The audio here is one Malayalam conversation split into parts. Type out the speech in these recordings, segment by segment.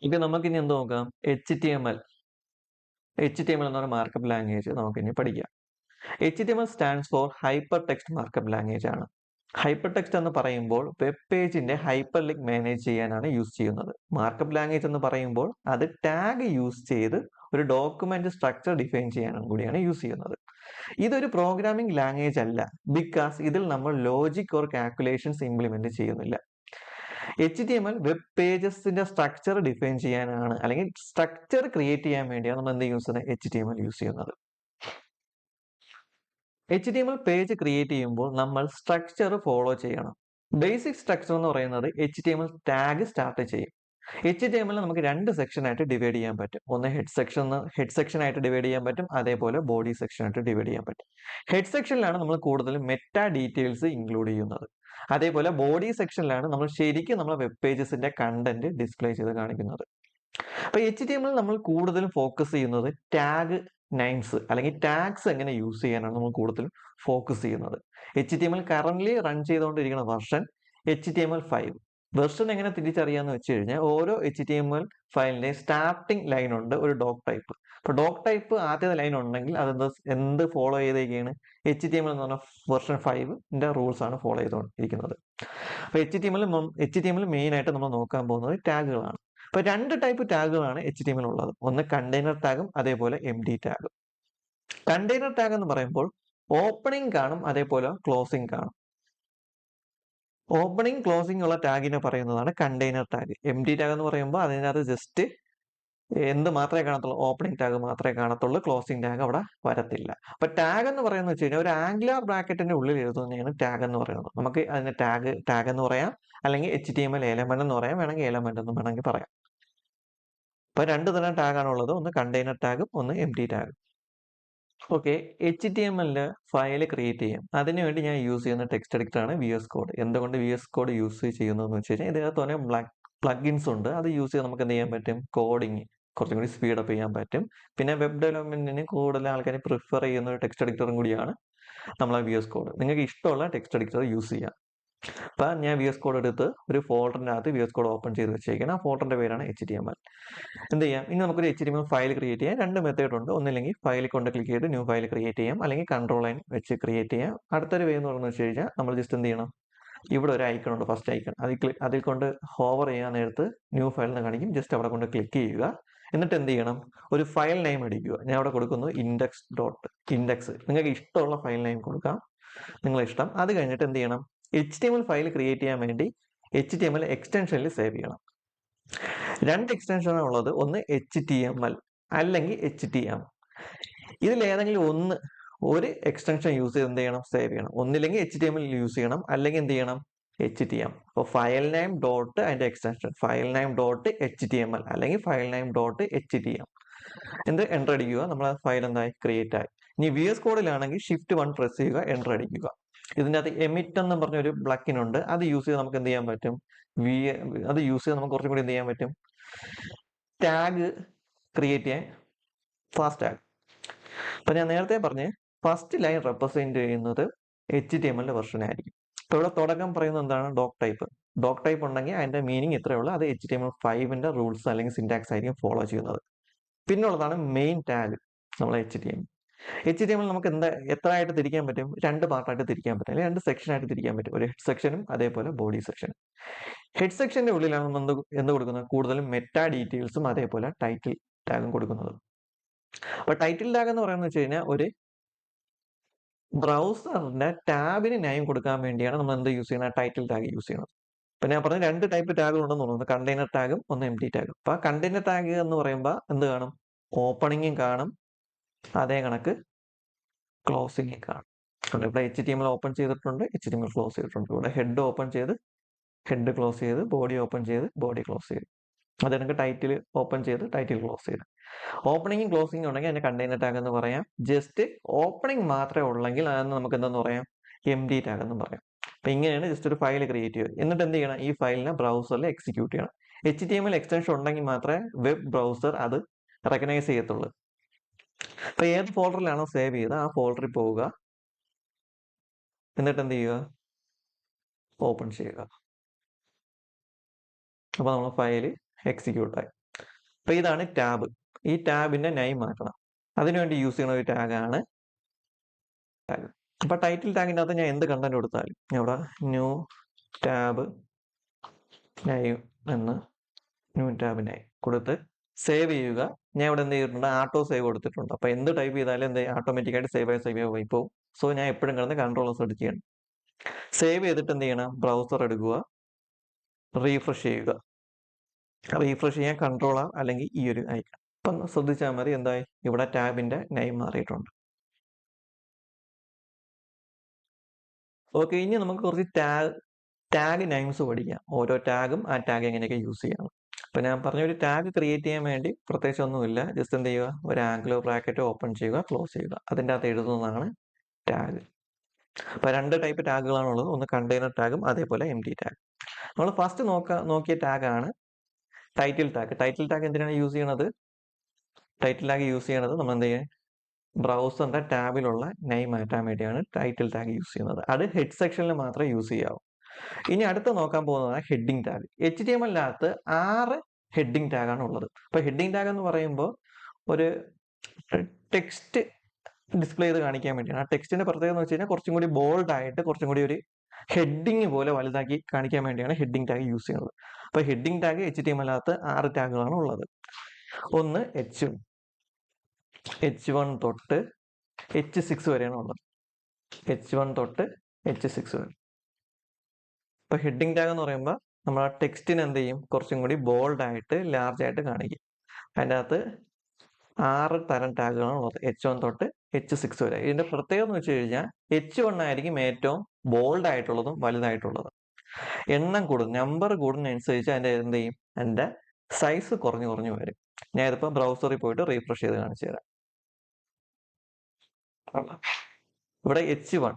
ഇപ്പൊ നമുക്കിനി എന്ത് നോക്കാം? HTML. HTML എന്ന് പറഞ്ഞ മാർക്കപ്പ് ലാംഗ്വേജ് നമുക്കിനി പഠിക്കാം. HTML stands for hyper text markup language ആണ്. ഹൈപ്പർ ടെക്സ്റ്റ് എന്ന് പറയുമ്പോൾ വെബ് പേജിന്റെ ഹൈപ്പർ ലിങ്ക് മാനേജ് ചെയ്യാനാണ് യൂസ് ചെയ്യുന്നത്. മാർക്കപ്പ് ലാംഗ്വേജ് എന്ന് പറയുമ്പോൾ അത് ടാഗ് യൂസ് ചെയ്ത് ഒരു ഡോക്യുമെന്റ് സ്ട്രക്ചർ ഡിഫൈൻ ചെയ്യാനും കൂടിയാണ് യൂസ് ചെയ്യുന്നത്. ഇതൊരു പ്രോഗ്രാമിംഗ് ലാംഗ്വേജ് അല്ല, ബിക്കോസ് ഇതിൽ നമ്മൾ ലോജിക് ഓർ കാൽക്കുലേഷൻസ് ഇംപ്ലിമെന്റ് ചെയ്യുന്നില്ല. HTML വെബ് പേജസിന്റെ സ്ട്രക്ചർ ഡിഫൈൻ ചെയ്യാനാണ്, അല്ലെങ്കിൽ സ്ട്രക്ചർ ക്രിയേറ്റ് ചെയ്യാൻ വേണ്ടിയാണ് നമ്മൾ എന്ത് യൂസ് ചെയ്യുന്നത്? HTML യൂസ് ചെയ്യുന്നത്. HTML പേജ് ക്രിയേറ്റ് ചെയ്യുമ്പോൾ നമ്മൾ സ്ട്രക്ചർ ഫോളോ ചെയ്യണം. ബേസിക് സ്ട്രക്ചർ എന്ന് പറയുന്നത് HTML ടാഗ് സ്റ്റാർട്ട് ചെയ്യും. HTML നമുക്ക് രണ്ട് സെക്ഷൻ ആയിട്ട് ഡിവൈഡ് ചെയ്യാൻ പറ്റും. ഒന്ന് ഹെഡ് സെക്ഷൻ ആയിട്ട് ഡിവൈഡ് ചെയ്യാൻ പറ്റും, അതേപോലെ ബോഡി സെക്ഷൻ ആയിട്ട് ഡിവൈഡ് ചെയ്യാൻ പറ്റും. ഹെഡ് സെക്ഷനിലാണ് നമ്മൾ കൂടുതലും മെറ്റാ ഡീറ്റെയിൽസ് ഇൻക്ലൂഡ് ചെയ്യുന്നത്. അതേപോലെ ബോഡി സെക്ഷനിലാണ് നമ്മൾ ശരിക്കും നമ്മുടെ വെബ് പേജസിന്റെ കണ്ടന്റ് ഡിസ്പ്ലേ ചെയ്ത് കാണിക്കുന്നത്. അപ്പൊ HTML നമ്മൾ കൂടുതലും ഫോക്കസ് ചെയ്യുന്നത് ടാഗ് നെയിംസ് അല്ലെങ്കിൽ ടാഗ്സ് എങ്ങനെ യൂസ് ചെയ്യാനാണ് നമ്മൾ കൂടുതലും ഫോക്കസ് ചെയ്യുന്നത്. HTML കറന്റ് റൺ ചെയ്തുകൊണ്ടിരിക്കുന്ന വെർഷൻ HTML5. വെർഷൻ എങ്ങനെ തിരിച്ചറിയാന്ന് വെച്ച് കഴിഞ്ഞാൽ ഓരോ HTML ഫയലിന്റെ സ്റ്റാർട്ടിംഗ് ലൈൻ ഉണ്ട്, ഒരു ഡോക് ടൈപ്പ്. അപ്പൊ ഡോക് ടൈപ്പ് ആദ്യത്തെ ലൈൻ ഉണ്ടെങ്കിൽ അത് എന്ത് ഫോളോ ചെയ്തേക്കാണ്? HTML എന്ന് പറഞ്ഞ വെർഷൻ 5ന്റെ റൂൾസ് ആണ് ഫോളോ ചെയ്തുകൊണ്ടിരിക്കുന്നത്. അപ്പൊ HTML മെയിൻ ആയിട്ട് നമ്മൾ നോക്കാൻ പോകുന്നത് ടാഗുകളാണ്. അപ്പൊ രണ്ട് ടൈപ്പ് ടാഗുകളാണ് HTML ഉള്ളത്. ഒന്ന് കണ്ടെയ്നർ ടാഗും അതേപോലെ MD ടാഗും. കണ്ടെയ്നർ ടാഗ് എന്ന് പറയുമ്പോൾ ഓപ്പണിംഗ് കാണും, അതേപോലെ ക്ലോസിംഗ് കാണും. ഓപ്പണിംഗ് ക്ലോസിംഗ് ഉള്ള ടാഗിനെ പറയുന്നതാണ് കണ്ടെയ്നർ ടാഗ്. MD ടാഗ് എന്ന് പറയുമ്പോൾ അതിനകത്ത് ജസ്റ്റ് എന്ത് മാത്രമേ കാണത്തുള്ളൂ? ഓപ്പണിംഗ് ടാഗ് മാത്രമേ കാണത്തുള്ളൂ, ക്ലോസിംഗ് ടാഗ് അവിടെ വരത്തില്ല. അപ്പൊ ടാഗ് എന്ന് പറയുന്നത് വെച്ച് കഴിഞ്ഞാൽ ഒരു ആംഗുലർ ബ്രാക്കറ്റിന്റെ ഉള്ളിൽ എഴുതുന്നതാണ് ടാഗ് എന്ന് പറയുന്നത്. നമുക്ക് അതിന് ടാഗ് എന്ന് പറയാം, അല്ലെങ്കിൽ HTML എലമെന്റ് എന്ന് പറയാം, വേണമെങ്കിൽ എലമെന്റ് എന്ന് വേണമെങ്കിൽ പറയാം. അപ്പൊ രണ്ട് തരം ടാഗ് ആണ് ഉള്ളത്, ഒന്ന് കണ്ടെയ്നർ ടാഗും ഒന്ന് MD ടാഗും. ഓക്കെ, HTML ഫയൽ ക്രിയേറ്റ് ചെയ്യാം. അതിനുവേണ്ടി ഞാൻ യൂസ് ചെയ്യുന്ന ടെക്സ്റ്റ് എഡിറ്റർ ആണ് VS Code. എന്തുകൊണ്ട് VS Code യൂസ് ചെയ്യുന്നതെന്ന് വെച്ച് കഴിഞ്ഞാൽ ഇതിനകത്ത് തന്നെ പ്ലഗിൻസ് ഉണ്ട്. അത് യൂസ് ചെയ്ത് നമുക്ക് എന്ത് ചെയ്യാൻ പറ്റും? കോഡിങ് കുറച്ചും കൂടി സ്പീഡപ്പ് ചെയ്യാൻ പറ്റും. പിന്നെ വെബ് ഡെവലപ്മെന്റിന് കൂടുതൽ ആൾക്കാർ പ്രിഫർ ചെയ്യുന്ന ഒരു ടെക്സ്റ്റ് എഡിറ്ററും കൂടിയാണ് നമ്മളെ VS Code. നിങ്ങൾക്ക് ഇഷ്ടമുള്ള ടെക്സ്റ്റ് എഡിറ്റർ യൂസ് ചെയ്യാം. അപ്പൊ ഞാൻ VS Code എടുത്ത് ഒരു ഫോൾഡറിനകത്ത് VS Code ഓപ്പൺ ചെയ്ത് വെച്ചേക്കണം. ആ ഫോൾഡറിന്റെ പേരാണ് HTML. എന്ത് ചെയ്യാം? ഇനി നമുക്കൊരു HTML ഫയൽ ക്രിയേറ്റ് ചെയ്യാം. രണ്ട് മെത്തേഡ് ഉണ്ട്. ഒന്നില്ലെങ്കിൽ ഫയൽ കൊണ്ട് ക്ലിക്ക് ചെയ്ത് ന്യൂ ഫയൽ ക്രിയേറ്റ് ചെയ്യാം, അല്ലെങ്കിൽ കൺട്രോൾ N വെച്ച് ക്രിയേറ്റ് ചെയ്യാം. അടുത്തൊരു വേ എന്ന് പറഞ്ഞു വെച്ച് കഴിഞ്ഞാൽ നമ്മൾ ജസ്റ്റ് എന്ത് ചെയ്യണം? ഇവിടെ ഒരു ഐക്കൺ ഉണ്ട്, ഫസ്റ്റ് ഐക്കൺ. അതിൽ കൊണ്ട് ഹോവർ ചെയ്യാൻ നേരത്ത് ന്യൂ ഫയൽ എന്ന് കാണിക്കും. ജസ്റ്റ് അവിടെ കൊണ്ട് ക്ലിക്ക് ചെയ്യുക. എന്നിട്ട് എന്ത് ചെയ്യണം? ഒരു ഫയൽ നെയിം അടിക്കുക. ഞാൻ അവിടെ കൊടുക്കുന്നു ഇൻഡെക്സ്. നിങ്ങൾക്ക് ഇഷ്ടമുള്ള ഫയൽ നെയിം കൊടുക്കാം, നിങ്ങളെ ഇഷ്ടം. അത് കഴിഞ്ഞിട്ട് എന്ത് ചെയ്യണം? HTML ഫയൽ ക്രിയേറ്റ് ചെയ്യാൻ വേണ്ടി HTML എക്സ്റ്റൻഷനിൽ സേവ് ചെയ്യണം. രണ്ട് എക്സ്റ്റൻഷനാണ് ഉള്ളത്, ഒന്ന് HTML അല്ലെങ്കിൽ HTM. ഇതിൽ ഏതെങ്കിലും ഒരു എക്സ്റ്റൻഷൻ യൂസ് ചെയ്ത് എന്ത് ചെയ്യണം? സേവ് ചെയ്യണം. ഒന്നില്ലെങ്കിൽ HTML യൂസ് ചെയ്യണം, അല്ലെങ്കിൽ എന്ത് ചെയ്യണം? HTM. അപ്പോൾ ഫയൽ നെയിം ഡോട്ട് അതിന്റെ extension file name dot HTML അല്ലെങ്കിൽ ഫയൽ നെയിം ഡോട്ട് HTM. എന്ത് എൻ്റർ അടിക്കുക, നമ്മളെ ഫയൽ എന്തായി? ക്രിയേറ്റ് ആയി. ഇനി VS കോഡിലാണെങ്കിൽ Shift+1 പ്രസ് ചെയ്യുക, എൻ്റർ അടിക്കുക. ഇതിൻ്റെ അകത്ത് എമിറ്റ് എന്ന് പറഞ്ഞ ഒരു പ്ലഗിൻ ഉണ്ട്. അത് യൂസ് ചെയ്ത് നമുക്ക് എന്ത് ചെയ്യാൻ പറ്റും? അത് യൂസ് ചെയ്ത് നമുക്ക് കുറച്ചും കൂടി എന്ത് ചെയ്യാൻ പറ്റും? ടാഗ് ക്രിയേറ്റ് ചെയ്യാൻ ഫാസ്റ്റ് ആകും. അപ്പൊ ഞാൻ നേരത്തെ പറഞ്ഞ് ഫസ്റ്റ് ലൈൻ റെപ്രസെന്റ് ചെയ്യുന്നത് HTML വെർഷൻ ആയിരിക്കും. അപ്പൊ ഇവിടെ തുടക്കം പറയുന്നത് എന്താണ്? ഡോക് ടൈപ്പ്. ഡോക് ടൈപ്പ് ഉണ്ടെങ്കിൽ അതിന്റെ മീനിങ് ഇത്രയേ ഉള്ളൂ, അത് HTML5ന്റെ റൂൾസ് അല്ലെങ്കിൽ സിന്റാക്സ് ആയിരിക്കും ഫോളോ ചെയ്യുന്നത്. പിന്നുള്ളതാണ് മെയിൻ ടാഗ്, നമ്മൾ HTML നമുക്ക് എത്ര ആയിട്ട് തിരിക്കാൻ പറ്റും? രണ്ട് പാർട്ടായിട്ട് തിരിക്കാൻ പറ്റും, അല്ലെങ്കിൽ രണ്ട് സെക്ഷൻ ആയിട്ട് തിരിക്കാൻ പറ്റും. ഒരു ഹെഡ് സെക്ഷനും അതേപോലെ ബോഡി സെക്ഷനും. ഹെഡ് സെക്ഷന്റെ ഉള്ളിലാണ് നമ്മൾ എന്ത് കൊടുക്കുന്നത്? കൂടുതലും മെറ്റാ ഡീറ്റെയിൽസും അതേപോലെ ടൈറ്റിൽ ടാഗും കൊടുക്കുന്നത്. അപ്പൊ ടൈറ്റിൽ ടാഗ് എന്ന് പറയുന്നത് വെച്ച് കഴിഞ്ഞാൽ ഒരു ബ്രൗസറിന്റെ ടാബിന് നെയിം കൊടുക്കാൻ വേണ്ടിയാണ് നമ്മൾ എന്ത് യൂസ് ചെയ്യുന്നത്? ടൈറ്റിൽ ടാഗ് യൂസ് ചെയ്യുന്നത്. ഇപ്പൊ ഞാൻ പറഞ്ഞ രണ്ട് ടൈപ്പ് ടാഗുകൾ ഉണ്ടെന്ന് തോന്നുന്നു, കണ്ടെയ്നർ ടാഗും ഒന്ന് MD ടാഗും. അപ്പൊ കണ്ടെയ്നർ ടാഗ് എന്ന് പറയുമ്പോൾ എന്ത് കാണും? ഓപ്പണിംഗും കാണും, അതേ കണക്ക് ക്ലോസിംഗും കാണും. ഇവിടെ HTML ഓപ്പൺ ചെയ്തിട്ടുണ്ട്, HTML ക്ലോസ് ചെയ്തിട്ടുണ്ട്. ഇവിടെ ഹെഡ് ഓപ്പൺ ചെയ്ത് ഹെഡ് ക്ലോസ് ചെയ്ത്, ബോഡി ഓപ്പൺ ചെയ്ത് ബോഡി ക്ലോസ് ചെയ്ത്, അത് നമുക്ക് ടൈറ്റിൽ ഓപ്പൺ ചെയ്ത് ടൈറ്റിൽ ക്ലോസ് ചെയ്ത്. ഓപ്പണിംഗും ക്ലോസിംഗും ഉണ്ടെങ്കിൽ അതിനെ കണ്ടെയ്നർ ടാഗ് എന്ന് പറയാം. ജസ്റ്റ് ഓപ്പണിംഗ് മാത്രമേ ഉള്ളെങ്കിൽ അതെന്ന് നമുക്ക് എന്തെന്ന് പറയാം? MD ടാഗ് എന്ന് പറയാം. അപ്പൊ ഇങ്ങനെയാണ് ജസ്റ്റ് ഒരു ഫയൽ ക്രിയേറ്റ് ചെയ്യുക. എന്നിട്ട് എന്ത് ചെയ്യണം? ഈ ഫയലിനെ ബ്രൗസറിൽ എക്സിക്യൂട്ട് ചെയ്യണം. HTML എക്സ്റ്റൻഷൻ ഉണ്ടെങ്കിൽ മാത്രമേ വെബ് ബ്രൗസർ അത് റെക്കഗ്നൈസ് ചെയ്യത്തുള്ളൂ. അപ്പൊ ഏത് ഫോൾഡറിലാണോ സേവ് ചെയ്ത് ആ ഫോൾഡറിൽ പോവുക, എന്നിട്ട് എന്ത് ചെയ്യുക? ഓപ്പൺ ചെയ്യുക. അപ്പൊ നമ്മൾ ഫയൽ എക്സിക്യൂട്ട് ആയി. അപ്പൊ ഇതാണ് ടാബ്. ഈ ടാബിന്റെ നെയിം മാറ്റണം. അതിനുവേണ്ടി യൂസ് ചെയ്യുന്ന ഒരു ടാഗാണ് ടാഗ്. അപ്പൊ ടൈറ്റിൽ ടാഗിന്റെ അകത്ത് ഞാൻ എന്ത് കണ്ടന്റ് കൊടുത്താലും ഇവിടെ ന്യൂ ടാബ് നെയിം എന്ന് ന്യൂ ടാബ് നെയിം കൊടുത്ത് സേവ് ചെയ്യുക. ഞാൻ ഇവിടെ എന്ത് ചെയ്തിട്ടുണ്ട്, ആട്ടോ സേവ് കൊടുത്തിട്ടുണ്ട്. അപ്പൊ എന്ത് ടൈപ്പ് ചെയ്താലും എന്ത് ഓട്ടോമാറ്റിക്കായിട്ട് സേവ് ആയി പോകും. സോ ഞാൻ എപ്പോഴും കിടന്ന് കൺട്രോൾ സെർച്ച് ചെയ്യണം. സേവ് ചെയ്തിട്ട് എന്ത് ചെയ്യണം, ബ്രൗസർ എടുക്കുക, റീഫ്രഷ് ചെയ്യുക. റീഫ്രഷ് ചെയ്യാൻ കൺട്രോൾ അല്ലെങ്കിൽ ഈ ഒരു ഐക്കൺ. അപ്പം ശ്രദ്ധിച്ചാൽ മതി, എന്തായി ഇവിടെ ടാബിന്റെ നെയിം മാറിയിട്ടുണ്ട്. ഓക്കെ, ഇനി നമുക്ക് കുറച്ച് ടാഗ് നെയിംസ് പഠിക്കാം. ഓരോ ടാഗും ആ ടാഗ് എങ്ങനെയൊക്കെ യൂസ് ചെയ്യണം. അപ്പൊ ഞാൻ പറഞ്ഞ ഒരു ടാഗ് ക്രിയേറ്റ് ചെയ്യാൻ വേണ്ടി പ്രത്യേകിച്ച് ഒന്നുമില്ല. ജസ്റ്റ് എന്ത് ചെയ്യുക, ഒരു ആംഗുലർ ബ്രാക്കറ്റ് ഓപ്പൺ ചെയ്യുക, ക്ലോസ് ചെയ്യുക. അതിൻ്റെ അകത്ത് എഴുതുന്നതാണ് ടാഗ്. അപ്പൊ 2 ടൈപ്പ് ടാഗുകളാണ് ഉള്ളത്. ഒന്ന് കണ്ടെയ്നർ ടാഗും അതേപോലെ എം ടി ടാഗ്. നമ്മൾ ഫസ്റ്റ് നോക്കിയ ടാഗാണ് ടൈറ്റിൽ ടാഗ്. ടൈറ്റിൽ ടാഗ് എന്തിനാണ് യൂസ് ചെയ്യണത്? ടൈറ്റിൽ ടാഗ് യൂസ് ചെയ്യണത് നമ്മൾ എന്ത് ചെയ്യുക, ബ്രൗസറിന്റെ ടാബിലുള്ള നെയിം മാറ്റാൻ വേണ്ടിയാണ് ടൈറ്റിൽ ടാഗ് യൂസ് ചെയ്യുന്നത്. അത് ഹെഡ് സെക്ഷനിൽ മാത്രമേ യൂസ് ചെയ്യാവൂ. ഇനി അടുത്ത് നോക്കാൻ പോകുന്നതാണ് ഹെഡിങ് ടാഗ്. HTML-നകത്ത് 6 ഹെഡിങ് ടാഗാണ് ഉള്ളത്. അപ്പൊ ഹെഡിങ് ടാഗ് എന്ന് പറയുമ്പോൾ ഒരു ടെക്സ്റ്റ് ഡിസ്പ്ലേ ചെയ്ത് കാണിക്കാൻ വേണ്ടിയാണ്. ആ ടെക്സ്റ്റിന്റെ പ്രത്യേകത എന്ന് വെച്ച് കഴിഞ്ഞാൽ കുറച്ചും കൂടി ബോൾഡ് ആയിട്ട് കുറച്ചും കൂടി ഒരു ഹെഡിങ് പോലെ വലുതാക്കി കാണിക്കാൻ വേണ്ടിയാണ് ഹെഡിങ് ടാഗ് യൂസ് ചെയ്യുന്നത്. അപ്പൊ ഹെഡിങ് ടാഗ് HTML-നകത്ത് 6 ടാഗുകളാണ് ഉള്ളത്. ഒന്ന് H1 തൊട്ട് H6 വരെയാണ് ഉള്ളത്. H1 തൊട്ട് H6 വരെ. ഇപ്പൊ ഹെഡിങ് ടാഗ് എന്ന് പറയുമ്പോൾ നമ്മൾ ആ ടെക്സ്റ്റിന് എന്ത് ചെയ്യും, കുറച്ചും കൂടി ബോൾഡ് ആയിട്ട് ലാർജ് ആയിട്ട് കാണിക്കും. അതിൻ്റെ അകത്ത് 6 തരം ടാഗുകളാണ് ഉള്ളത്, H1 തൊട്ട് H6 വരെ. ഇതിന്റെ പ്രത്യേകത എന്ന് വെച്ച് കഴിഞ്ഞാൽ H1 ആയിരിക്കും ഏറ്റവും ബോൾഡ് ആയിട്ടുള്ളതും വലുതായിട്ടുള്ളതും. എണ്ണം നമ്പർ കൂടുന്നതനുസരിച്ച് അതിന്റെ എന്ത് ചെയ്യും, അതിന്റെ സൈസ് കുറഞ്ഞു വരും. ഞാൻ ഇതിപ്പോ ബ്രൗസറിൽ പോയിട്ട് റീഫ്രഷ് ചെയ്ത് കാണിച്ചു തരാം. ഇവിടെ H1,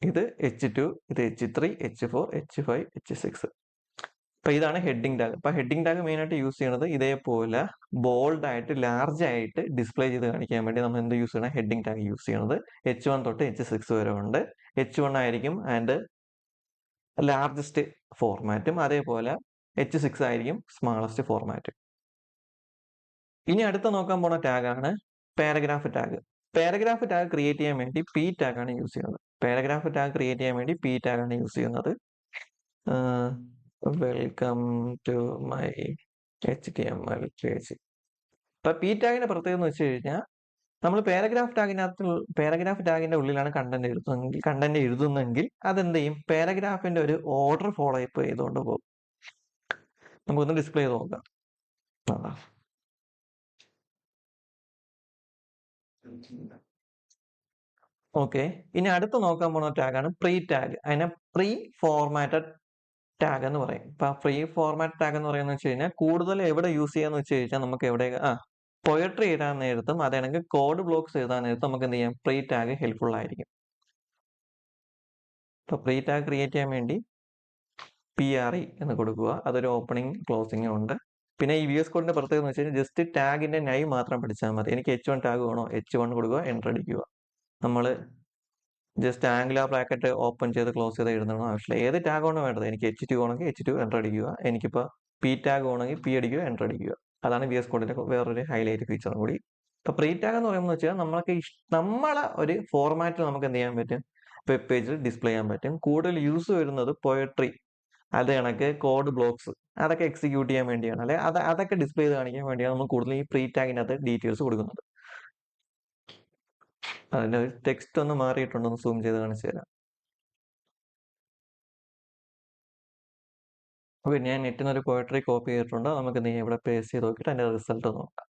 ഇത് H2, ഇത് H3, H4, H5, H6. അപ്പൊ ഇതാണ് ഹെഡിങ് ടാഗ്. അപ്പൊ ഹെഡിങ് ടാഗ് മെയിൻ ആയിട്ട് യൂസ് ചെയ്യുന്നത് ഇതേപോലെ ബോൾഡ് ആയിട്ട് ലാർജ് ആയിട്ട് ഡിസ്പ്ലേ ചെയ്ത് കാണിക്കാൻ വേണ്ടി നമ്മൾ എന്ത് യൂസ് ചെയ്യണം, ഹെഡിങ് ടാഗ് യൂസ് ചെയ്യുന്നത്. H1 തൊട്ട് H6 വരെ ഉണ്ട്. H1 ആയിരിക്കും ആൻഡ് ലാർജസ്റ്റ് ഫോർമാറ്റും, അതേപോലെ H6 ആയിരിക്കും സ്മാളസ്റ്റ് ഫോർമാറ്റും. ഇനി അടുത്ത നോക്കാൻ പോണ ടാഗാണ് paragraph tag. Paragraph tag create ചെയ്യാൻ വേണ്ടി P ടാഗാണ് യൂസ് ചെയ്യുന്നത്. പാരഗ്രാഫ് ടാഗ് ക്രിയേറ്റ് ചെയ്യാൻ വേണ്ടി P ടാഗാണ് യൂസ് ചെയ്യുന്നത്. Welcome to my HTML page. അപ്പൊ P ടാഗിന്റെ പ്രത്യേകത എന്ന് വെച്ച് കഴിഞ്ഞാൽ നമ്മൾ പാരഗ്രാഫ് ടാഗിന്റെ ഉള്ളിലാണ് കണ്ടന്റ് എഴുതുന്നെങ്കിൽ അതെന്ത് ചെയ്യും, പാരഗ്രാഫിന്റെ ഒരു ഓർഡർ ഫോളോ ചെയ്തുകൊണ്ട് പോകും. നമുക്കൊന്ന് ഡിസ്പ്ലേ ചെയ്ത് നോക്കാം. ഓക്കെ, ഇനി അടുത്ത് നോക്കാൻ പോകുന്ന ടാഗാണ് പ്രീ ടാഗ്. അതിനെ പ്രീ ഫോർമാറ്റഡ് ടാഗ് എന്ന് പറയും. ഇപ്പൊ പ്രീ ഫോർമാറ്റ് ടാഗ് എന്ന് പറയുന്നത് വെച്ച് കഴിഞ്ഞാൽ കൂടുതൽ എവിടെ യൂസ് ചെയ്യാന്ന് വെച്ച് കഴിഞ്ഞാൽ നമുക്ക് എവിടെ പോയട്രി എഴുതാൻ നേരത്തും അതാണെങ്കിൽ കോഡ് ബ്ലോക്സ് എഴുതാൻ നേരത്തും നമുക്ക് എന്ത് ചെയ്യാം, പ്രീ ടാഗ് ഹെൽപ്ഫുൾ ആയിരിക്കും. ഇപ്പൊ പ്രീ ടാഗ് ക്രിയേറ്റ് ചെയ്യാൻ വേണ്ടി PRE എന്ന് കൊടുക്കുക. അതൊരു ഓപ്പണിംഗ് ക്ലോസിംഗ് ഉണ്ട്. പിന്നെ ഈ VS കോഡിന്റെ പ്രത്യേകത എന്ന് വെച്ച് കഴിഞ്ഞാൽ ജസ്റ്റ് ടാഗിന്റെ നെയിം മാത്രം പഠിച്ചാൽ മതി. എനിക്ക് H1 ടാഗ് വേണോ, H1 കൊടുക്കുക, എൻ്റർ അടിക്കുക. നമ്മൾ ജസ്റ്റ് ആംഗുലർ ബ്രാക്കറ്റ് ഓപ്പൺ ചെയ്ത് ക്ലോസ് ചെയ്ത് എഴുതണം ആവശ്യമില്ല. ഏത് ടാഗ് ആണ് വേണ്ടത്, എനിക്ക് H2 ആണെങ്കിൽ H2 എൻ്റർ അടിക്കുക. എനിക്കിപ്പോൾ P ടാഗ് ആണെങ്കിൽ P അടിക്കുക, എൻ്റർ അടിക്കുക. അതാണ് VS കോഡിന്റെ വേറൊരു ഹൈലൈറ്റ് ഫീച്ചറും കൂടി. ഇപ്പൊ പ്രീ ടാഗ് എന്ന് പറയുന്നത് വെച്ചാൽ നമ്മളെ ഒരു ഫോർമാറ്റിൽ നമുക്ക് എന്ത് ചെയ്യാൻ പറ്റും, വെബ് പേജിൽ ഡിസ്പ്ലേ ചെയ്യാൻ പറ്റും. കൂടുതൽ യൂസ് വരുന്നത് പോയട്രി, അത് കണക്ക് കോഡ് ബ്ലോക്സ്, അതൊക്കെ എക്സിക്യൂട്ട് ചെയ്യാൻ വേണ്ടിയാണ്, അല്ലെ അതൊക്കെ ഡിസ്പ്ലേ ചെയ്ത് കാണിക്കാൻ വേണ്ടിയാണ് നമ്മൾ കൂടുതൽ ഈ പ്രീ ടാഗിനകത്ത് ഡീറ്റെയിൽസ് കൊടുക്കുന്നത്. അതിന്റെ ഒരു ടെക്സ്റ്റ് ഒന്ന് മാറിയിട്ടുണ്ടെന്ന് സൂം ചെയ്ത് കാണിച്ചു തരാം. ഓക്കെ, ഞാൻ നെറ്റിൽ ഒരു പോയട്രി കോപ്പി ചെയ്തിട്ടുണ്ട്. നമുക്ക് എന്ത് ചെയ്യാം, ഇവിടെ പേസ്റ്റ് ചെയ്ത് നോക്കിയിട്ട് അതിന്റെ റിസൾട്ട് നോക്കാം.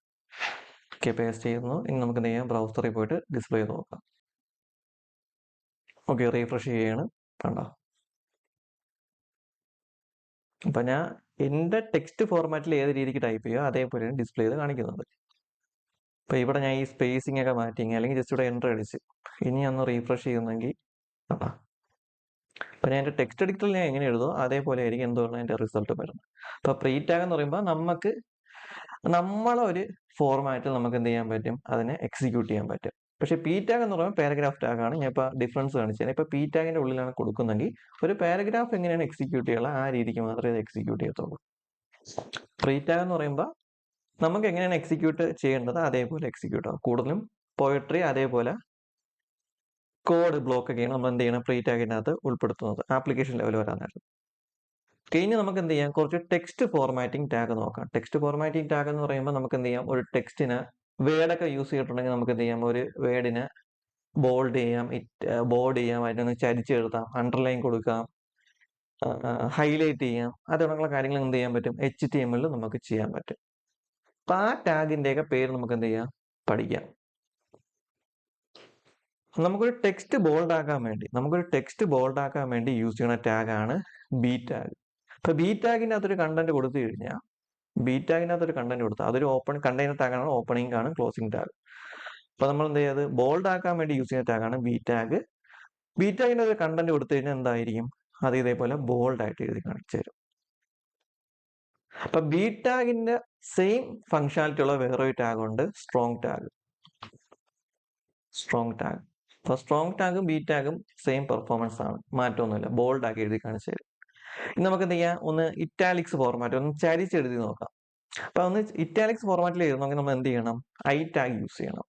ഓക്കെ, പേസ്റ്റ് ചെയ്യുന്നു. ഇനി നമുക്ക് എന്ത് ചെയ്യാം, ബ്രൗസറിൽ പോയിട്ട് ഡിസ്പ്ലേ ചെയ്ത് നോക്കാം. ഓക്കെ, റീഫ്രഷ് ചെയ്യാണ്. കണ്ടോ, അപ്പൊ ഞാൻ എന്റെ ടെക്സ്റ്റ് ഫോർമാറ്റിൽ ഏത് രീതിക്ക് ടൈപ്പ് ചെയ്യുക അതേപോലെയാണ് ഡിസ്പ്ലേ ചെയ്ത് കാണിക്കുന്നത്. അപ്പൊ ഇവിടെ ഞാൻ ഈ സ്പേസിംഗ് ഒക്കെ മാറ്റി, അല്ലെങ്കിൽ ജസ്റ്റ് ഇവിടെ എൻ്റർ അടിച്ച് ഇനി ഒന്ന് റീഫ്രഷ് ചെയ്യുന്നെങ്കിൽ അപ്പൊ ഞാൻ എന്റെ ടെക്സ്റ്റ് എഡിറ്ററിൽ ഞാൻ എങ്ങനെ എഴുതുമോ അതേപോലെ ആയിരിക്കും എന്തുകൊണ്ട് അതിന്റെ റിസൾട്ട് വരുന്നത്. അപ്പൊ പ്രീ ടാഗ് എന്ന് പറയുമ്പോൾ നമ്മളൊരു ഫോർമാറ്റിൽ നമുക്ക് എന്ത് ചെയ്യാൻ പറ്റും, അതിനെ എക്സിക്യൂട്ട് ചെയ്യാൻ പറ്റും. പക്ഷെ P ടാഗ് എന്ന് പറയുമ്പോൾ പാരഗ്രാഫ് ടാഗ് ആണ്. ഞാൻ ഇപ്പൊ ഡിഫറൻസ് കാണിച്ചത്. ഇപ്പൊ P ടാഗിന്റെ ഉള്ളിലാണ് കൊടുക്കുന്നെങ്കിൽ ഒരു പാരഗ്രാഫ് എങ്ങനെയാണ് എക്സിക്യൂട്ട് ചെയ്യുക ആ രീതിക്ക് മാത്രമേ ഇത് എക്സിക്യൂട്ട് ചെയ്യത്തുള്ളൂ. പ്രീ ടാഗ് എന്ന് പറയുമ്പോൾ നമുക്ക് എങ്ങനെയാണ് എക്സിക്യൂട്ട് ചെയ്യേണ്ടത് അതേപോലെ എക്സിക്യൂട്ട് ആവും. കൂടുതലും പോയട്രി അതേപോലെ കോഡ് ബ്ലോക്ക് ഒക്കെയാണ് നമ്മൾ എന്ത് ചെയ്യണം പ്രീ ടാഗിനകത്ത് ഉൾപ്പെടുത്തുന്നത് ആപ്ലിക്കേഷൻ ലെവൽ വരാൻ നേരം. ഇനി നമുക്ക് എന്ത് ചെയ്യാം, കുറച്ച് ടെക്സ്റ്റ് ഫോർമാറ്റിംഗ് ടാഗ് നോക്കാം. ടെക്സ്റ്റ് ഫോർമാറ്റിംഗ് ടാഗ് എന്ന് പറയുമ്പോൾ നമുക്ക് എന്ത് ചെയ്യാം, ഒരു ടെക്സ്റ്റിന് വേർഡൊക്കെ യൂസ് ചെയ്തിട്ടുണ്ടെങ്കിൽ നമുക്ക് എന്ത് ചെയ്യാം, ഒരു വേർഡിന് ബോൾഡ് ചെയ്യാം, ബോർഡ് ചെയ്യാം, അതിനൊന്ന് ചരിച്ചെഴുതാം, അണ്ടർലൈൻ കൊടുക്കാം, ഹൈലൈറ്റ് ചെയ്യാം. അതുപോലുള്ള കാര്യങ്ങൾ എന്ത് ചെയ്യാൻ പറ്റും, HTML നമുക്ക് ചെയ്യാൻ പറ്റും. അപ്പൊ ആ ടാഗിന്റെയൊക്കെ പേര് നമുക്ക് എന്ത് ചെയ്യാം, പഠിക്കാം. നമുക്കൊരു ടെക്സ്റ്റ് ബോൾഡ് ആക്കാൻ വേണ്ടി യൂസ് ചെയ്യുന്ന ടാഗാണ് ബി ടാഗ്. അപ്പൊ ബി ടാഗിനകത്തൊരു കണ്ടന്റ് കൊടുത്തു കഴിഞ്ഞാൽ അതൊരു ഓപ്പൺ കണ്ടെയ്നർ ടാഗാണ്, ഓപ്പണിംഗ് ആണ്, ക്ലോസിംഗ് ടാഗ്. അപ്പൊ നമ്മൾ എന്ത് ചെയ്യാത്, ബോൾഡ് ആക്കാൻ വേണ്ടി യൂസ് ചെയ്യുന്ന ടാഗാണ് ബി ടാഗ്. ബി ടാഗിന് ഒരു കണ്ടന്റ് കൊടുത്തു കഴിഞ്ഞാൽ എന്തായിരിക്കും, അത് ഇതേപോലെ ബോൾഡ് ആയിട്ട് എഴുതി കാണിച്ചു തരും. അപ്പൊ ബി ടാഗിന്റെ സെയിം ഫങ്ഷനാലിറ്റി ഉള്ള വേറൊരു ടാഗ് ഉണ്ട്, സ്ട്രോങ് ടാഗ്. അപ്പൊ സ്ട്രോങ് ടാഗും ബി ടാഗും സെയിം പെർഫോമൻസ് ആണ്, മാറ്റമൊന്നുമില്ല, ബോൾഡ് ആക്കി എഴുതി കാണിച്ചു തരും. ഇനി നമുക്ക് എന്ത് ചെയ്യാം, ഒന്ന് ഇറ്റാലിക്സ് ഫോർമാറ്റ് ഒന്ന് ചരിച്ചെഴുതി നോക്കാം. അപ്പൊ ഒന്ന് ഇറ്റാലിക്സ് ഫോർമാറ്റിൽ എഴുതണമെങ്കിൽ നമ്മൾ എന്ത് ചെയ്യണം, ഐ ടാഗ് യൂസ് ചെയ്യണം.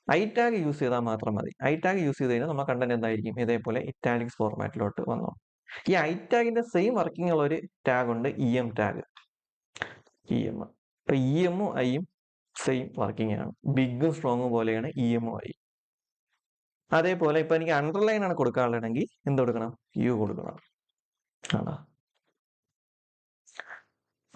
ഐ ടാഗ് യൂസ് ചെയ്താൽ മാത്രം മതി. ഐ ടാഗ് യൂസ് ചെയ്ത് കഴിഞ്ഞാൽ നമ്മുടെ കണ്ടന്റ് എന്തായിരിക്കും, ഇതേപോലെ ഇറ്റാലിക്സ് ഫോർമാറ്റിലോട്ട് വന്നു. ഈ ഐ ടാഗിന്റെ സെയിം വർക്കിംഗ് ഉള്ള ഒരു ടാഗ് ഉണ്ട്, EM ടാഗ്. അപ്പൊ EMഉം ഐയും സെയിം വർക്കിംഗ് ആണ്, ബിഗും സ്ട്രോങ്ങും പോലെയാണ് EMഉം ഐ. അതേപോലെ ഇപ്പൊ എനിക്ക് അണ്ടർലൈൻ ആണ് കൊടുക്കാനുള്ളതെങ്കിൽ എന്ത് കൊടുക്കണം, U കൊടുക്കണം.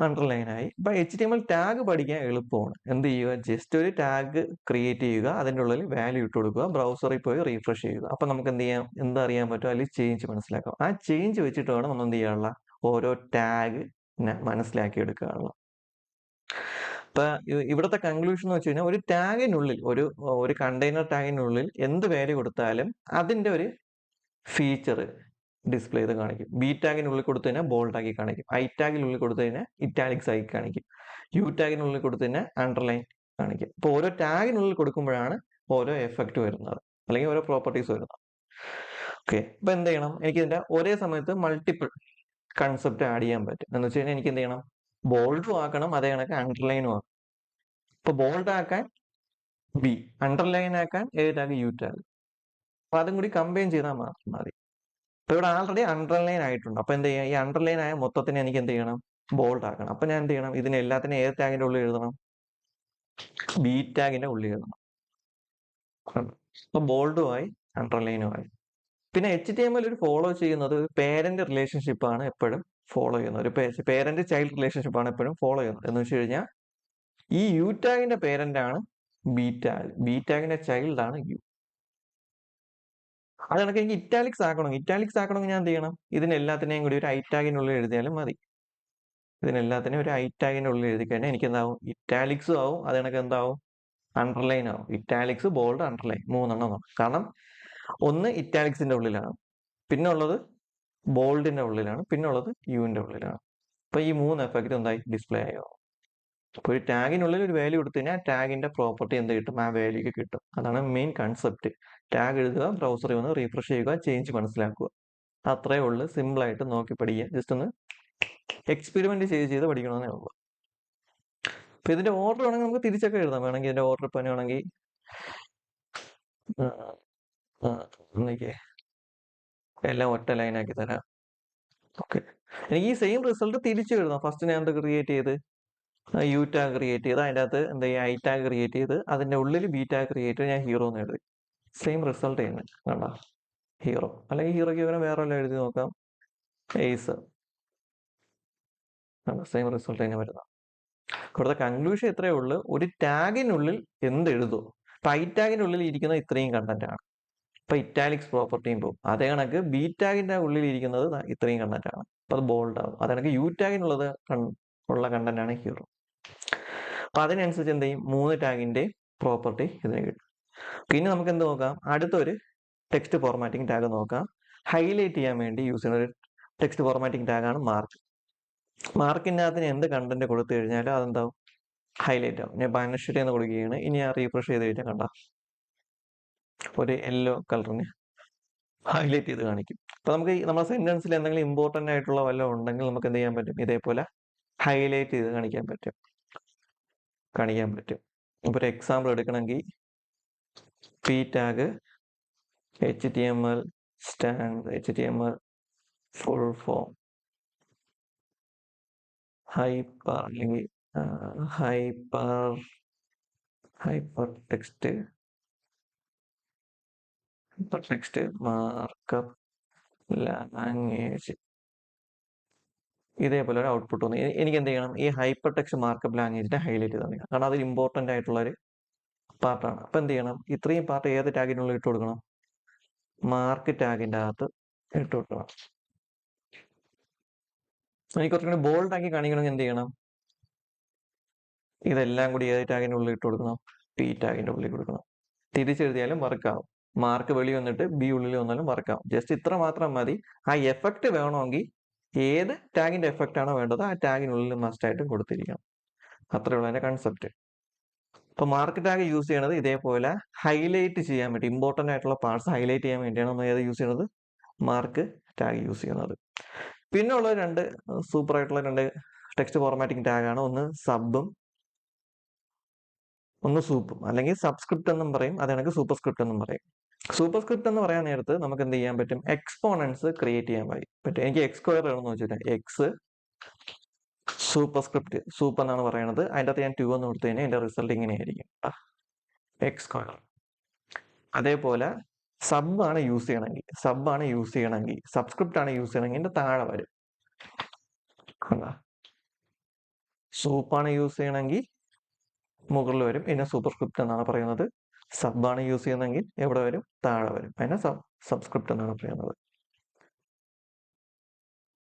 അണ്ടർലൈൻ ആയി. ഇപ്പൊ HTML ടാഗ് പഠിക്കാൻ എളുപ്പമാണ്. എന്ത് ചെയ്യുക, ജസ്റ്റ് ഒരു ടാഗ് ക്രിയേറ്റ് ചെയ്യുക, അതിൻ്റെ ഉള്ളിൽ വാല്യൂ ഇട്ട് കൊടുക്കുക, ബ്രൗസറിൽ പോയി റീഫ്രഷ് ചെയ്യുക. അപ്പൊ നമുക്ക് എന്ത് ചെയ്യാം, എന്തറിയാൻ പറ്റും, അതിൽ ചേഞ്ച് മനസ്സിലാക്കാം. ആ ചേഞ്ച് വെച്ചിട്ട് വേണം നമ്മൾ എന്ത് ചെയ്യാനുള്ള, ഓരോ ടാഗ് മനസ്സിലാക്കി എടുക്കാനുള്ള. ഇപ്പൊ ഇവിടുത്തെ കൺക്ലൂഷൻ എന്ന് വെച്ച് കഴിഞ്ഞാൽ, ഒരു ടാഗിനുള്ളിൽ ഒരു കണ്ടെയ്നർ ടാഗിനുള്ളിൽ എന്ത് വാല്യൂ കൊടുത്താലും അതിന്റെ ഒരു ഫീച്ചർ ഡിസ്പ്ലേ ചെയ്ത് കാണിക്കും. ബി ടാഗിനുള്ളിൽ കൊടുത്തു കഴിഞ്ഞാൽ ബോൾഡ് ആക്കി കാണിക്കും, ഐ ടാഗിനുള്ളിൽ കൊടുത്തു കഴിഞ്ഞാൽ ഇറ്റാലിക്സ് ആക്കി കാണിക്കും, യു ടാഗിനുള്ളിൽ കൊടുത്തു കഴിഞ്ഞാൽ അണ്ടർലൈൻ കാണിക്കും. അപ്പോൾ ഓരോ ടാഗിനുള്ളിൽ കൊടുക്കുമ്പോഴാണ് ഓരോ എഫക്റ്റ് വരുന്നത്, അല്ലെങ്കിൽ ഓരോ പ്രോപ്പർട്ടീസ് വരുന്നത്. ഓക്കെ, അപ്പൊ എന്ത് ചെയ്യണം, എനിക്ക് ഇതിന്റെ ഒരേ സമയത്ത് മൾട്ടിപ്പിൾ കൺസെപ്റ്റ് ആഡ് ചെയ്യാൻ പറ്റും. എന്ന് വെച്ച് കഴിഞ്ഞാൽ എനിക്ക് എന്ത് ചെയ്യണം, ബോൾഡും ആക്കണം, അതേ കണക്ക് അണ്ടർലൈനും ആക്കണം. ഇപ്പൊ ബോൾഡ് ആക്കാൻ ബി, അണ്ടർലൈൻ ആക്കാൻ എ ടാഗ്, യു ടാഗ്. അപ്പൊ അതും കൂടി കമ്പൈൻ ചെയ്താൽ മാത്രം മതി. അപ്പൊ ഇവിടെ ആൾറെഡി അണ്ടർലൈൻ ആയിട്ടുണ്ട്. അപ്പൊ എന്ത് ചെയ്യാം, ഈ അണ്ടർലൈൻ ആയ മൊത്തത്തിന് എനിക്ക് എന്ത് ചെയ്യണം, ബോൾഡ് ആക്കണം. അപ്പൊ ഞാൻ എന്ത് ചെയ്യണം, ഇതിന് എല്ലാത്തിനും ഏത് ടാഗിന്റെ ഉള്ളിൽ എഴുതണം, ബി ടാഗിന്റെ ഉള്ളിൽ എഴുതണം. അപ്പൊ ബോൾഡും ആയി, അണ്ടർലൈനും ആയി. പിന്നെ HTML ഒരു ഫോളോ ചെയ്യുന്നത് ഒരു പേരന്റ് റിലേഷൻഷിപ്പ് ആണ് എപ്പോഴും ഫോളോ ചെയ്യുന്നത്, ഒരു പേരന്റ് ചൈൽഡ് റിലേഷൻഷിപ്പ് ആണ് എപ്പോഴും ഫോളോ ചെയ്യുന്നത്. എന്ന് വെച്ച് കഴിഞ്ഞാൽ ഈ യു ടാഗിന്റെ പേരന്റ് ആണ് ബി ടാഗിന്റെ ചൈൽഡ് ആണ് യു. അത് കണക്ക് എനിക്ക് ഇറ്റാലിക്സ് ആക്കണമെങ്കിൽ ഞാൻ എന്ത് ചെയ്യണം, ഇതിനെല്ലാത്തിനെയും കൂടി ഒരു ഐ ടാഗിനുള്ളിൽ എഴുതിയാലും മതി. ഇതിനെല്ലാത്തിനെയും ഒരു ഐ ടാഗിനുള്ളിൽ എഴുതി കഴിഞ്ഞാൽ എനിക്ക് എന്താവും, ഇറ്റാലിക്സും ആവും, അത് കണക്ക് എന്താവും, അണ്ടർലൈൻ ആവും. ഇറ്റാലിക്സ്, ബോൾഡ്, അണ്ടർലൈൻ മൂന്നെണ്ണം. കാരണം ഒന്ന് ഇറ്റാലിക്സിന്റെ ഉള്ളിലാണ്, പിന്നെ ഉള്ളത് ബോൾഡിന്റെ ഉള്ളിലാണ്, പിന്നെ ഉള്ളത് യുവിന്റെ ഉള്ളിലാണ്. അപ്പൊ ഈ മൂന്ന് എഫക്റ്റ് എന്തായി, ഡിസ്പ്ലേ ആയോ. അപ്പൊ ഒരു ടാഗിനുള്ളിൽ ഒരു വാല്യൂ കൊടുത്തു കഴിഞ്ഞാൽ ടാഗിന്റെ പ്രോപ്പർട്ടി എന്ത് കിട്ടും, ആ വാല്യൂക്ക് കിട്ടും. അതാണ് മെയിൻ കൺസെപ്റ്റ്. ടാഗ് എഴുതുക, ബ്രൗസറിൽ വന്ന് റീഫ്രഷ് ചെയ്യുക, ചേഞ്ച് മനസ്സിലാക്കുക. അത്രേ ഉള്ളൂ, സിമ്പിൾ ആയിട്ട് നോക്കി പഠിക്കുക. ജസ്റ്റ് ഒന്ന് എക്സ്പെരിമെന്റ് ചെയ്ത് പഠിക്കണമെന്നേ ഉള്ളൂ. അപ്പൊ ഇതിന്റെ ഓർഡർ വേണമെങ്കിൽ നമുക്ക് തിരിച്ചൊക്കെ എഴുതാം. വേണമെങ്കിൽ ഇതിന്റെ ഓർഡർ ഇപ്പൊ വേണമെങ്കിൽ എല്ലാം ഒറ്റ ലൈനാക്കി തരാം. ഓക്കെ, എനിക്ക് ഈ സെയിം റിസൾട്ട് തിരിച്ചു എഴുതാം. ഫസ്റ്റ് ഞാൻ എന്ത് ക്രിയേറ്റ് ചെയ്ത്, യു ടാഗ് ക്രിയേറ്റ് ചെയ്ത്, അതിൻ്റെ അകത്ത് എന്താ ഐ ടാഗ് ക്രിയേറ്റ് ചെയ്ത്, അതിന്റെ ഉള്ളിൽ ബി ടാഗ് ക്രിയേറ്റ് ചെയ്ത് ഞാൻ ഹീറോ എന്ന് എഴുതി. സെയിം റിസൾട്ട് ചെയ്യുന്നത് വേണ്ട, ഹീറോ. അല്ലെങ്കിൽ ഹീറോയ്ക്ക് പകരം വേറെ എല്ലാം എഴുതി നോക്കാം, എയ്സ്. സെയിം റിസൾട്ട് തന്നെ വരുന്ന. ഇവിടുത്തെ കൺക്ലൂഷൻ ഇത്രയേ ഉള്ളൂ, ഒരു ടാഗിനുള്ളിൽ എന്ത് എഴുതും. ഇപ്പൊ ഐ ടാഗിനുള്ളിൽ ഇരിക്കുന്ന ഇത്രയും കണ്ടന്റ് ആണ്, ഇപ്പൊ ഇറ്റാലിക്സ് പ്രോപ്പർട്ടിയും പോകും. അതേ കണക്ക് ബി ടാഗിന്റെ ഉള്ളിൽ ഇരിക്കുന്നത് ഇത്രയും കണ്ടന്റ് ആണ്, അപ്പൊ അത് ബോൾഡ് ആവും. അതേ കണക്ക് യു ടാഗിനുള്ളത് ഉള്ള കണ്ടന്റ് ആണ് ഹീറോ. അപ്പൊ അതിനനുസരിച്ച് എന്ത് ചെയ്യും, മൂന്ന് ടാഗിന്റെ പ്രോപ്പർട്ടി ഇതിന് കിട്ടും. പിന്നെ നമുക്ക് എന്ത് നോക്കാം, അടുത്തൊരു ടെക്സ്റ്റ് ഫോർമാറ്റിംഗ് ടാഗ് നോക്കാം. ഹൈലൈറ്റ് ചെയ്യാൻ വേണ്ടി യൂസ് ചെയ്യുന്ന ഒരു ടെക്സ്റ്റ് ഫോർമാറ്റിംഗ് ടാഗാണ് മാർക്ക്. മാർക്കിനകത്തിന് എന്ത് കണ്ടന്റ് കൊടുത്തു കഴിഞ്ഞാലും അതെന്താവും, ഹൈലൈറ്റ് ആവും. ഞാൻ ബാനശ്വരി എന്ന് കൊടുക്കുകയാണ്. ഇനി ഞാൻ റീഫ്രഷ് ചെയ്ത് കഴിഞ്ഞാൽ കണ്ട ഒരു യെല്ലോ കളറിന് ഹൈലൈറ്റ് ചെയ്ത് കാണിക്കും. അപ്പൊ നമുക്ക് നമ്മുടെ സെന്റൻസിൽ എന്തെങ്കിലും ഇമ്പോർട്ടന്റ് ആയിട്ടുള്ള വല്ലതും ഉണ്ടെങ്കിൽ നമുക്ക് എന്ത് ചെയ്യാൻ പറ്റും, ഇതേപോലെ ഹൈലൈറ്റ് ചെയ്ത് കാണിക്കാൻ പറ്റും. കാണിക്കാൻ പറ്റും. ഇപ്പോൾ ഒരു എക്സാമ്പിൾ എടുക്കണമെങ്കിൽ P tag HTML stand HTML full form hyper അല്ലെങ്കിൽ ഹൈപ്പർ ടെക്സ്റ്റ് മാർക്കപ്പ് ലാംഗ്വേജ് ഇതേപോലെ ഒരു ഔട്ട്പുട്ട് വന്നു. എനിക്ക് എന്ത് ചെയ്യണം? ഈ ഹൈപ്പർ ടെക്സ്റ്റ് മാർക്കപ്പ് ലാംഗ്വേജിനെ ഹൈലൈറ്റ് ചെയ്ത് കാണിക്കണം. കാരണം അതൊരു ഇമ്പോർട്ടൻ്റ് ആയിട്ടുള്ള ഒരു പാർട്ടാണ്. അപ്പം എന്ത് ചെയ്യണം? ഇത്രയും പാർട്ട് ഏത് ടാഗിനുള്ളിൽ ഇട്ട് കൊടുക്കണം? മാർക്ക് ടാഗിൻ്റെ അകത്ത് ഇട്ട് കൊടുക്കണം. എനിക്ക് കുറച്ചും കൂടി ബോൾഡ് ആക്കി കാണിക്കണമെങ്കിൽ എന്ത് ചെയ്യണം? ഇതെല്ലാം കൂടി ഏത് ടാഗിനുള്ളിൽ ഇട്ട് കൊടുക്കണം? പി ടാഗിൻ്റെ ഉള്ളിൽ കൊടുക്കണം. തിരിച്ചെഴുതിയാലും വർക്കാവും. മാർക്ക് വെളി വന്നിട്ട് ബി ഉള്ളിൽ വന്നാലും വർക്കാവും. ജസ്റ്റ് ഇത്ര മാത്രം മതി. ആ എഫക്റ്റ് വേണമെങ്കിൽ ഏത് ടാഗിന്റെ എഫക്റ്റ് ആണോ വേണ്ടത് ആ ടാഗിനുള്ളിൽ മസ്റ്റായിട്ടും കൊടുത്തിരിക്കണം. അത്രേ ഉള്ളൂ അതിന്റെ കൺസെപ്റ്റ്. ഇപ്പൊ മാർക്ക് ടാഗ് യൂസ് ചെയ്യണത് ഇതേപോലെ ഹൈലൈറ്റ് ചെയ്യാൻ വേണ്ടി, ഇമ്പോർട്ടൻ്റ് ആയിട്ടുള്ള പാർട്സ് ഹൈലൈറ്റ് ചെയ്യാൻ വേണ്ടിയാണ് നമ്മൾ ഏത് യൂസ് ചെയ്യുന്നത്? മാർക്ക് ടാഗ് യൂസ് ചെയ്യുന്നത്. പിന്നെ ഉള്ള രണ്ട് സൂപ്പർ ആയിട്ടുള്ള രണ്ട് ടെക്സ്റ്റ് ഫോർമാറ്റിംഗ് ടാഗാണ്. ഒന്ന് സബും ഒന്ന് സൂപ്പും, അല്ലെങ്കിൽ സബ്സ്ക്രിപ്റ്റ് എന്നും പറയും, അതാണെങ്കിൽ സൂപ്പർ സ്ക്രിപ്റ്റ് എന്നും പറയും. സൂപ്പർ സ്ക്രിപ്റ്റ് എന്ന് പറയാൻ നേരത്ത് നമുക്ക് എന്ത് ചെയ്യാൻ പറ്റും? എക്സ്പോണൻസ് ക്രിയേറ്റ് ചെയ്യാൻ പറ്റും. എനിക്ക് എക്സ് സ്ക്വയർ വേണമെന്ന് വെച്ചിട്ട് എക്സ് സൂപ്പർ സ്ക്രിപ്റ്റ് സൂപ്പ് എന്നാണ് പറയുന്നത്. അതിൻ്റെ അകത്ത് ഞാൻ 2 എന്ന് കൊടുത്തു കഴിഞ്ഞാൽ എൻ്റെ റിസൾട്ട് ഇങ്ങനെയായിരിക്കും, എക്സ് സ്ക്വയർ. അതേപോലെ സബ് ആണ് യൂസ് ചെയ്യണമെങ്കിൽ സബ്സ്ക്രിപ്റ്റ് ആണ് യൂസ് ചെയ്യണമെങ്കിൽ എൻ്റെ താഴെ വരും. സൂപ്പാണ് യൂസ് ചെയ്യണമെങ്കിൽ മുകളിൽ വരും, പിന്നെ സൂപ്പർ സ്ക്രിപ്റ്റ് എന്നാണ് പറയുന്നത്. സബാണ് യൂസ് ചെയ്യുന്നതെങ്കിൽ എവിടെ വരും? താഴെ വരും. അതിനെ സബ്സ്ക്രിപ്റ്റ് എന്നാണ് പറയുന്നത്.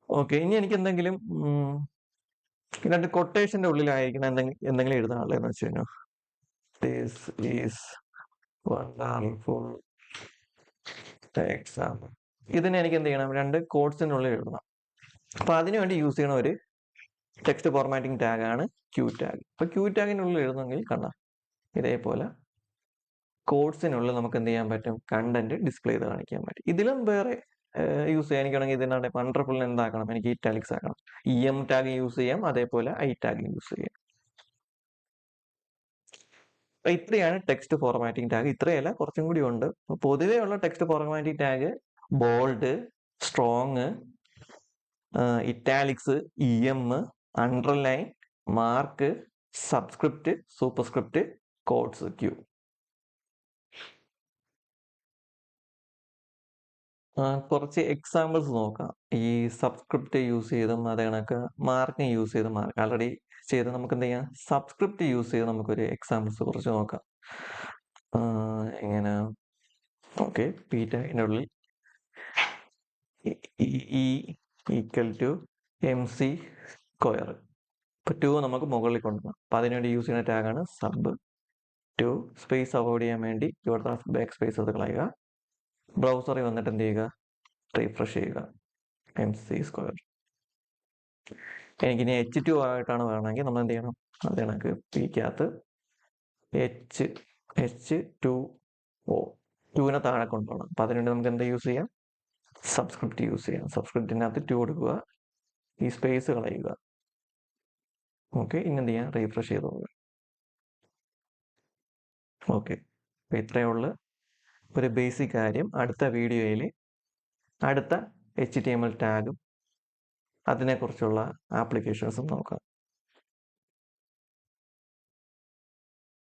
ഓക്കെ, ഇനി എനിക്ക് എന്തെങ്കിലും രണ്ട് കൊട്ടേഷന്റെ ഉള്ളിലായിരിക്കണം എന്തെങ്കിലും എഴുതാനുള്ളതെന്ന് വെച്ച് കഴിഞ്ഞാൽ ദിസ് ഈസ് വണ്ടർഫുൾ എക്സാമ്പിൾ. ഇതിനെ എനിക്ക് എന്ത് ചെയ്യണം? രണ്ട് കോട്സിനുള്ളിൽ എഴുതണം. അപ്പൊ അതിനുവേണ്ടി യൂസ് ചെയ്യണ ഒരു ടെക്സ്റ്റ് ഫോർമാറ്റിംഗ് ടാഗാണ് ക്യൂ ടാഗ്. അപ്പൊ ക്യൂ ടാഗിനുള്ളിൽ എഴുതുന്നെങ്കിൽ കണ്ട ഇതേപോലെ കോഡ്സിനുള്ളിൽ നമുക്ക് എന്ത് ചെയ്യാൻ പറ്റും? കണ്ടന്റ് ഡിസ്പ്ലേ ചെയ്ത് കാണിക്കാൻ പറ്റും. ഇതിലും വേറെ യൂസ് ചെയ്യാൻ എനിക്കാണെങ്കിൽ ഇതിനാണ് വണ്ടർഫുൾ എന്താക്കണം? എനിക്ക് ഇറ്റാലിക്സ് ആക്കണം. EM ടാഗ് യൂസ് ചെയ്യാം, അതേപോലെ I ടാഗ് യൂസ് ചെയ്യാം. ഇത്രയാണ് ടെക്സ്റ്റ് ഫോർമാറ്റിംഗ് ടാഗ്. ഇത്രയല്ല, കുറച്ചും കൂടി ഉണ്ട്. പൊതുവേ ഉള്ള text formatting tag bold, strong, italics, EM, underline, mark, subscript, superscript, codes, q. കുറച്ച് എക്സാമ്പിൾസ് നോക്കാം. ഈ സബ്സ്ക്രിപ്റ്റ് യൂസ് ചെയ്തും അതേ കണക്ക് മാർക്കിങ് യൂസ് ചെയ്ത്, മാർക്ക് ആൾറെഡി ചെയ്ത് നമുക്ക് എന്ത് ചെയ്യാം? സബ്സ്ക്രിപ്റ്റ് യൂസ് ചെയ്ത് നമുക്കൊരു എക്സാമ്പിൾസ് കുറച്ച് നോക്കാം. എങ്ങനെ? ഓക്കെ, പി ടാഗിൻ്റെ ഉള്ളിൽ E equal to MC square. ഇപ്പൊ 2 നമുക്ക് മുകളിൽ കൊണ്ടുപോകാം. അപ്പൊ അതിനുവേണ്ടി യൂസ് ചെയ്യുന്ന ടാഗാണ് സബ്. 2 സ്പേസ് അവോയ്ഡ് ചെയ്യാൻ വേണ്ടി ഇവിടുത്തെ ബാക്ക് സ്പേസ് അത് കളയുക. ബ്രൗസറിൽ വന്നിട്ട് എന്ത് ചെയ്യുക? റീഫ്രഷ് ചെയ്യുക, MC സ്ക്വയർ. എനിക്കിനി H2 ആയിട്ടാണ് വേണമെങ്കിൽ നമ്മൾ എന്ത് ചെയ്യണം? അത് കണക്ക് പിക്കകത്ത് H2O 2നെ താഴെ കൊണ്ടുപോകണം. അപ്പൊ അതിനുവേണ്ടി നമുക്ക് എന്താ യൂസ് ചെയ്യാം? സബ്സ്ക്രിപ്റ്റ് യൂസ് ചെയ്യാം. സബ്സ്ക്രിപ്റ്റിനകത്ത് 2 കൊടുക്കുക, ഈ സ്പേസ് കളയുക. ഓക്കെ, ഇനി എന്ത് ചെയ്യാം? റീഫ്രഷ് ചെയ്ത് പോവുക. ഓക്കെ, അപ്പൊ ഇത്രയേ ഉള്ളൂ ഒരു ബേസിക് കാര്യം. അടുത്ത വീഡിയോയിൽ അടുത്ത HTML ടാഗും അതിനെക്കുറിച്ചുള്ള ആപ്ലിക്കേഷൻസും നോക്കാം.